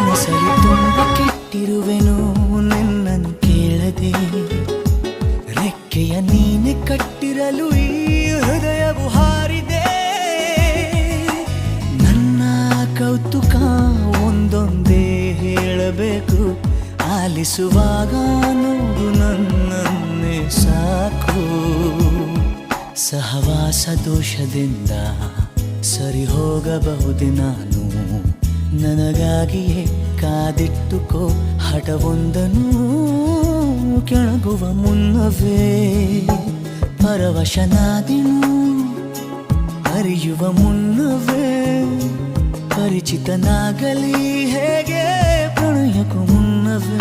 ಮನಸ್ಸಲ್ಲಿ ತುಂಬ ಕೆಟ್ಟಿರುವೆನು ನಿನ್ನನ್ನು ಕೇಳದೆ. ರೆಕ್ಕೆಯ ನೀನೆ ಕಟ್ಟಿರಲು ಈ ಹೃದಯವು ಹಾರಿದೆ. ನನ್ನ ಕೌತುಕ ಒಂದೊಂದೇ ಹೇಳಬೇಕು, ಆಲಿಸುವಾಗ ನೋಡು ನನ್ನನ್ನೇ ಸಾಕು. ಸಹವಾಸ ದೋಷದಿಂದ ಸರಿ ಹೋಗಬಹುದೇ ನಾನು, ನನಗಾಗಿಯೇ ಕಾದಿಟ್ಟುಕೋ ಹಠವೊಂದನು. ಕೆಳಗುವ ಮುನ್ನವೇ ಪರವಶನಾದೆನು, ಅರಿಯುವ ಮುನ್ನವೇ ಪರಿಚಿತನಾಗಲಿ ಹೇಗೆ ಪ್ರಣಯಕ್ಕೂ ಮುನ್ನವೇ.